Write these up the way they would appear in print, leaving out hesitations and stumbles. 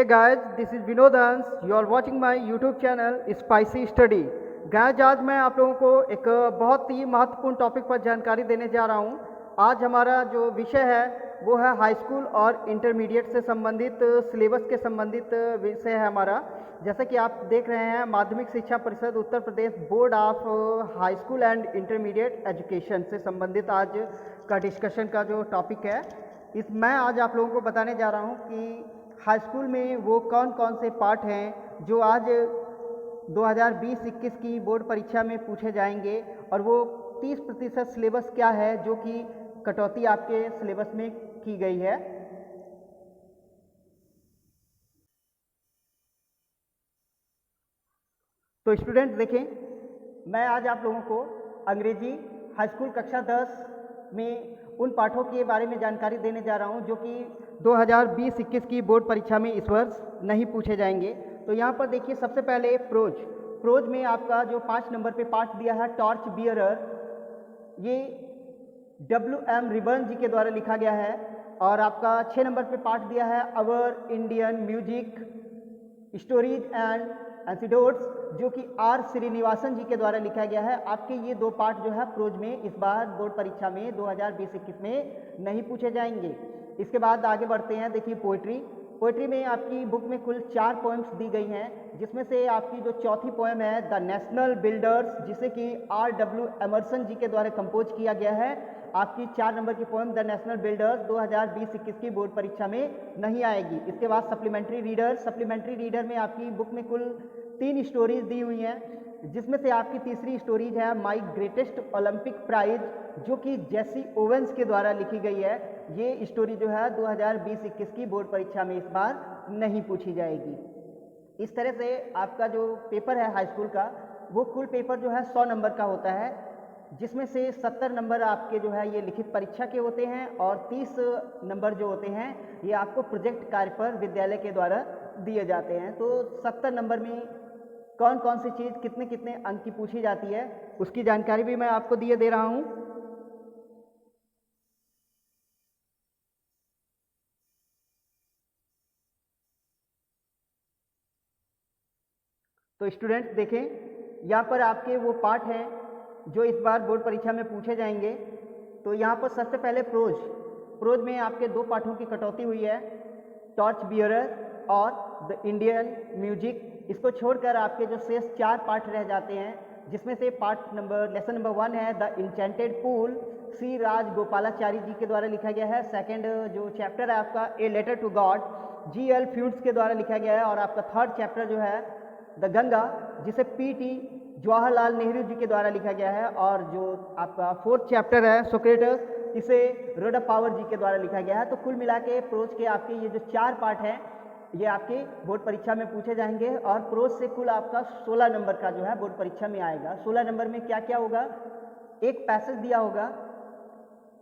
guys, this is Vinod Hans. You are watching my YouTube channel Spicy Study. Guys, आज मैं आप लोगों को एक बहुत ही महत्वपूर्ण टॉपिक पर जानकारी देने जा रहा हूँ। आज हमारा जो विषय है वो है हाई स्कूल और इंटरमीडिएट से संबंधित सिलेबस के संबंधित विषय है हमारा। जैसा कि आप देख रहे हैं, Madhyamik Shiksha Parishad Uttar Pradesh board of high school and intermediate education से संबंधित आज का डिस्कशन का जो टॉपिक है, मैं आज आप लोगों को बताने जा रहा हूँ कि हाई स्कूल में वो कौन कौन से पार्ट हैं जो आज 2020-21 की बोर्ड परीक्षा में पूछे जाएंगे, और वो 30% सिलेबस क्या है जो कि कटौती आपके सिलेबस में की गई है। तो स्टूडेंट्स देखें, मैं आज आप लोगों को अंग्रेजी हाई स्कूल कक्षा 10 में उन पाठों के बारे में जानकारी देने जा रहा हूं जो कि 2020-21 की बोर्ड परीक्षा में इस वर्ष नहीं पूछे जाएंगे। तो यहाँ पर देखिए, सबसे पहले प्रोज में आपका जो 5 नंबर पे पाठ दिया है टॉर्च बियरर, ये WM रिबर्न जी के द्वारा लिखा गया है। और आपका 6 नंबर पे पाठ दिया है our Indian music stories and anecdotes, जो कि R श्रीनिवासन जी के द्वारा लिखा गया है। आपके ये दो पाठ जो है प्रोज में इस बार बोर्ड परीक्षा में 2020-21 में नहीं पूछे जाएंगे। इसके बाद आगे बढ़ते हैं। देखिए, पोइट्री में आपकी बुक में कुल 4 पोएम्स दी गई हैं, जिसमें से आपकी जो चौथी पोएम है द नेशनल बिल्डर्स, जिसे कि R.W. एमर्सन जी के द्वारा कंपोज किया गया है। आपकी 4 नंबर की पोएम द नेशनल बिल्डर्स 2020-21 की बोर्ड परीक्षा में नहीं आएगी। इसके बाद सप्लीमेंट्री रीडर में आपकी बुक में कुल 3 स्टोरीज दी हुई हैं, जिसमें से आपकी तीसरी स्टोरीज है माई ग्रेटेस्ट ओलंपिक प्राइज, जो कि जेसी ओवेंस के द्वारा लिखी गई है। ये स्टोरी जो है 2020-21 की बोर्ड परीक्षा में इस बार नहीं पूछी जाएगी। इस तरह से आपका जो पेपर है हाई स्कूल का, वो कुल पेपर जो है 100 नंबर का होता है, जिसमें से 70 नंबर आपके जो है ये लिखित परीक्षा के होते हैं, और 30 नंबर जो होते हैं ये आपको प्रोजेक्ट कार्य पर विद्यालय के द्वारा दिए जाते हैं। तो 70 नंबर में कौन कौन सी चीज़ कितने कितने अंक की पूछी जाती है, उसकी जानकारी भी मैं आपको दिए दे रहा हूँ। तो स्टूडेंट्स देखें, यहाँ पर आपके वो पाठ हैं जो इस बार बोर्ड परीक्षा में पूछे जाएंगे। तो यहाँ पर सबसे पहले प्रोज में आपके 2 पाठों की कटौती हुई है, टॉर्च बियरर और द इंडियन म्यूजिक। इसको छोड़कर आपके जो शेष 4 पाठ रह जाते हैं, जिसमें से लेसन नंबर 1 है द इंचेंटेड पूल, सी राज गोपालाचारी जी के द्वारा लिखा गया है। सेकंड जो चैप्टर है आपका a letter to god, GL Fuentes के द्वारा लिखा गया है। और आपका 3rd चैप्टर जो है द गंगा, जिसे PT जवाहरलाल नेहरू जी के द्वारा लिखा गया है। और जो आपका 4th चैप्टर है सोक्रेटस, इसे रोडा पावर जी के द्वारा लिखा गया है। तो कुल मिला के प्रोज के आपके ये जो 4 पार्ट हैं ये आपके बोर्ड परीक्षा में पूछे जाएंगे, और प्रोज से कुल आपका 16 नंबर का जो है बोर्ड परीक्षा में आएगा। 16 नंबर में क्या क्या होगा, एक पैसेज दिया होगा,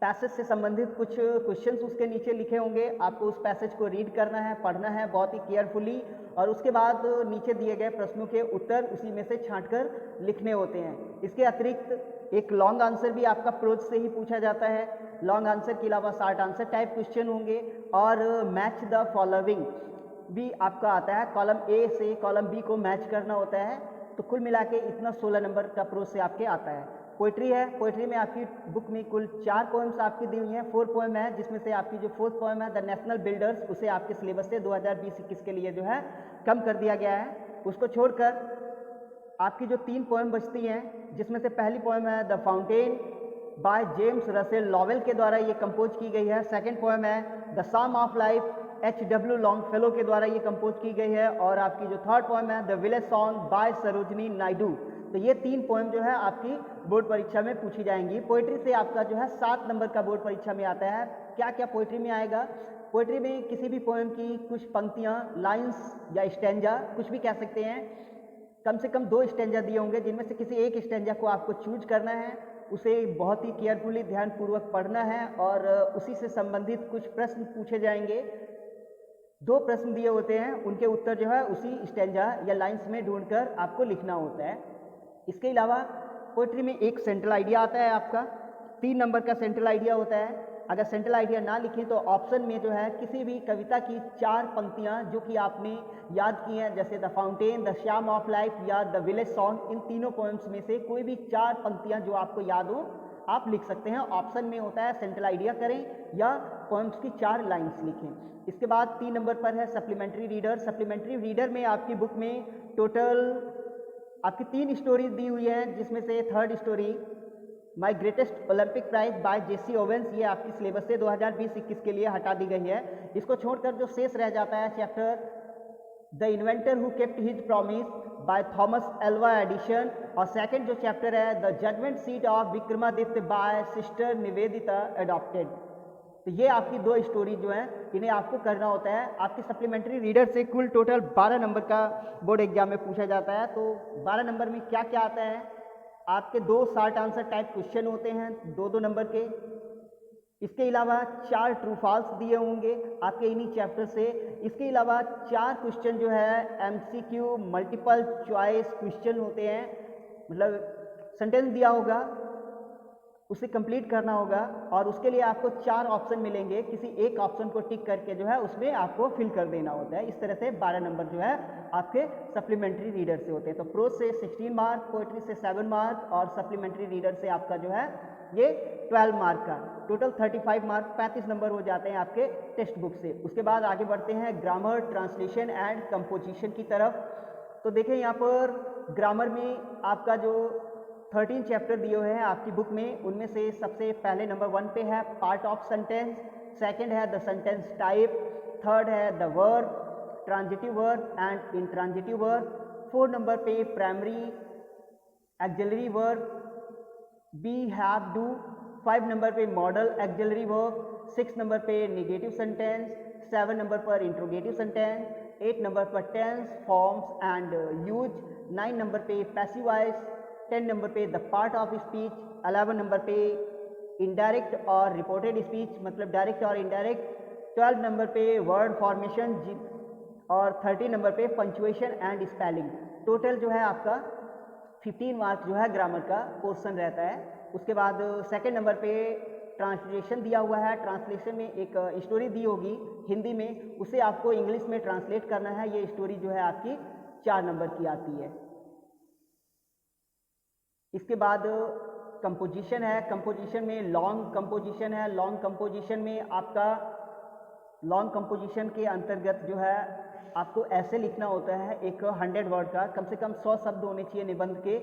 पैसेज से संबंधित कुछ क्वेश्चंस उसके नीचे लिखे होंगे, आपको उस पैसेज को रीड करना है, पढ़ना है बहुत ही केयरफुली, और उसके बाद नीचे दिए गए प्रश्नों के उत्तर उसी में से छांटकर लिखने होते हैं। इसके अतिरिक्त एक लॉन्ग आंसर भी आपका प्रोज से ही पूछा जाता है। लॉन्ग आंसर के अलावा शॉर्ट आंसर टाइप क्वेश्चन होंगे, और मैच द फॉलोइंग भी आपका आता है, कॉलम ए से कॉलम बी को मैच करना होता है। तो कुल मिला के इतना 16 नंबर का प्रोज से आपके आता है। पोइट्री है, पोइट्री में आपकी बुक में कुल 4 पोएम्स आपकी दी हुई हैं, 4 पोएम है, जिसमें से आपकी जो 4th पोएम है द नेशनल बिल्डर्स, उसे आपके सिलेबस से 2020-21 के लिए जो है कम कर दिया गया है। उसको छोड़कर आपकी जो 3 पोएम बचती हैं, जिसमें से पहली पोएम है the fountain by James Russell Lowell के द्वारा ये कंपोज की गई है। सेकेंड पोएम है the psalm of life, H.W. Longfellow के द्वारा ये कंपोज की गई है। और आपकी जो 3rd पोएम है the village song by Sarojini Naidu. तो ये 3 पोएम जो है आपकी बोर्ड परीक्षा में पूछी जाएंगी। पोइट्री से आपका जो है 7 नंबर का बोर्ड परीक्षा में आता है। क्या क्या पोइट्री में आएगा, पोइट्री में किसी भी पोएम की कुछ पंक्तियाँ, लाइन्स या स्टैंजा, कुछ भी कह सकते हैं, कम से कम 2 स्टैंजा दिए होंगे, जिनमें से किसी एक स्टैंजा को आपको चूज करना है, उसे बहुत ही केयरफुली ध्यानपूर्वक पढ़ना है, और उसी से संबंधित कुछ प्रश्न पूछे जाएंगे। 2 प्रश्न दिए होते हैं, उनके उत्तर जो है उसी स्टैंजा या लाइन्स में ढूंढकर आपको लिखना होता है। इसके अलावा पोइट्री में एक सेंट्रल आइडिया आता है आपका, 3 नंबर का सेंट्रल आइडिया होता है। अगर सेंट्रल आइडिया ना लिखें तो ऑप्शन में जो है किसी भी कविता की 4 पंक्तियाँ जो कि आपने याद की हैं, जैसे the fountain, the Shyam of life या द विलेज सॉन्ग, इन तीनों पोएम्स में से कोई भी 4 पंक्तियाँ जो आपको याद हो आप लिख सकते हैं। ऑप्शन में होता है सेंट्रल आइडिया करें या पोएम्स की 4 लाइन्स लिखें। इसके बाद 3 नंबर पर है सप्लीमेंट्री रीडर। सप्लीमेंट्री रीडर में आपकी बुक में टोटल आपकी 3 स्टोरीज दी हुई हैं, जिसमें से third story my greatest Olympic prize by Jesse Owens, ये आपकी सिलेबस से 2020-21 के लिए हटा दी गई है। इसको छोड़कर जो शेष रह जाता है chapter the inventor who kept his promise by Thomas Alva Edison, और सेकंड जो चैप्टर है the judgement seat of Vikramaditya by sister Nivedita adopted. तो ये आपकी 2 स्टोरी जो हैं इन्हें आपको करना होता है। आपकी सप्लीमेंट्री रीडर से कुल टोटल 12 नंबर का बोर्ड एग्जाम में पूछा जाता है। तो 12 नंबर में क्या क्या आता है, आपके 2 शॉर्ट आंसर टाइप क्वेश्चन होते हैं 2-2 नंबर के। इसके अलावा 4 ट्रू फॉल्स दिए होंगे आपके इन्हीं चैप्टर से। इसके अलावा 4 क्वेश्चन जो है एमसीक्यू मल्टीपल चॉइस क्वेश्चन होते हैं, मतलब सेंटेंस दिया होगा उसे कंप्लीट करना होगा और उसके लिए आपको 4 ऑप्शन मिलेंगे, किसी एक ऑप्शन को टिक करके जो है उसमें आपको फिल कर देना होता है। इस तरह से 12 नंबर जो है आपके सप्लीमेंट्री रीडर से होते हैं। तो प्रोज से 16 मार्क, पोएट्री से 7 मार्क और सप्लीमेंट्री रीडर से आपका जो है ये 12 मार्क का टोटल 35 मार्क 35 नंबर हो जाते हैं आपके टेक्स्ट बुक से। उसके बाद आगे बढ़ते हैं ग्रामर, ट्रांसलेशन एंड कंपोजिशन की तरफ। तो देखें यहाँ पर ग्रामर में आपका जो 13 चैप्टर दिए हुए हैं आपकी बुक में, उनमें से सबसे पहले नंबर 1 पे है पार्ट ऑफ सेंटेंस, सेकंड है द सेंटेंस टाइप, थर्ड है the verb, transitive verb and intransitive verb, 4 number पे primary auxiliary verb, be have do, 5 number पे मॉडल एक्सिलरी वर्ब, 6 नंबर पे नेगेटिव सेंटेंस, 7 नंबर पर interrogative sentence, 8 number पर tense, forms and use, 9 number पे passive voice, 10 number पे the part of speech, 11 number पे indirect और reported speech मतलब direct और इनडायरेक्ट, 12 नंबर पे वर्ड फॉर्मेशन और 13 नंबर पे पंचुएशन एंड स्पेलिंग। टोटल जो है आपका 15 मार्क्स जो है ग्रामर का पोर्शन रहता है। उसके बाद सेकंड नंबर पे ट्रांसलेशन दिया हुआ है। ट्रांसलेशन में एक स्टोरी दी होगी हिंदी में, उसे आपको इंग्लिश में ट्रांसलेट करना है। ये स्टोरी जो है आपकी 4 नंबर की आती है। इसके बाद कंपोजिशन है। कंपोजिशन में लॉन्ग कंपोजिशन है। लॉन्ग कंपोजिशन में आपका लॉन्ग कंपोजिशन के अंतर्गत जो है आपको ऐसे लिखना होता है एक 100 वर्ड का, कम से कम 100 शब्द होने चाहिए निबंध के।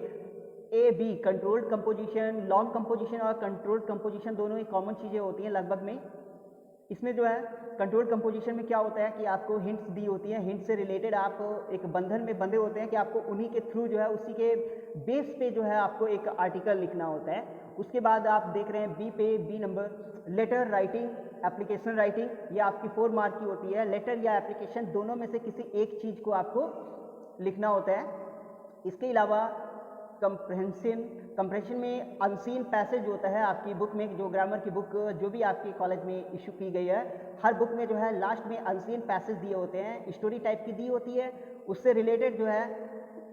A be controlled composition, long composition और कंट्रोल्ड कंपोजिशन दोनों ही कॉमन चीज़ें होती हैं लगभग में। इसमें जो है कंट्रोल कंपोजिशन में क्या होता है कि आपको हिंट्स दी होती हैं, हिंट से रिलेटेड आप एक बंधन में बंधे होते हैं कि आपको उन्हीं के थ्रू जो है उसी के बेस पे जो है आपको एक आर्टिकल लिखना होता है। उसके बाद आप देख रहे हैं बी पे, B number letter writing, application writing, ये आपकी 4 मार्क की होती है। लेटर या एप्लीकेशन दोनों में से किसी एक चीज़ को आपको लिखना होता है। इसके अलावा कंप्रेशन में अनसीन पैसेज होता है आपकी बुक में, जो ग्रामर की बुक जो भी आपके कॉलेज में इशू की गई है, हर बुक में जो है लास्ट में अनसीन पैसेज दिए होते हैं, स्टोरी टाइप की दी होती है। उससे रिलेटेड जो है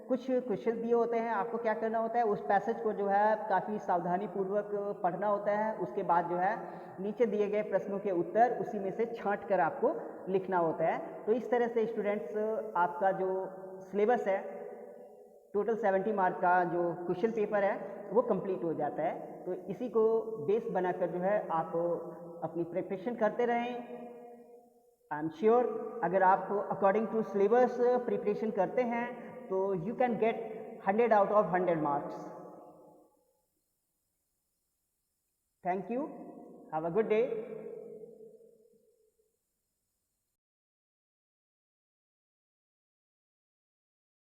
कुछ क्वेश्चन दिए होते हैं, आपको क्या करना होता है उस पैसेज को जो है काफ़ी सावधानी पूर्वक पढ़ना होता है। उसके बाद जो है नीचे दिए गए प्रश्नों के उत्तर उसी में से छांट कर आपको लिखना होता है। तो इस तरह से स्टूडेंट्स आपका जो सिलेबस है टोटल 70 मार्क का जो क्वेश्चन पेपर है वो कंप्लीट हो जाता है। तो इसी को बेस बनाकर जो है आप अपनी प्रिपरेशन करते रहें। आई एम श्योर अगर आप अकॉर्डिंग टू सिलेबस प्रिपरेशन करते हैं तो you can get 100 out of 100 marks. Thank you, have a good day.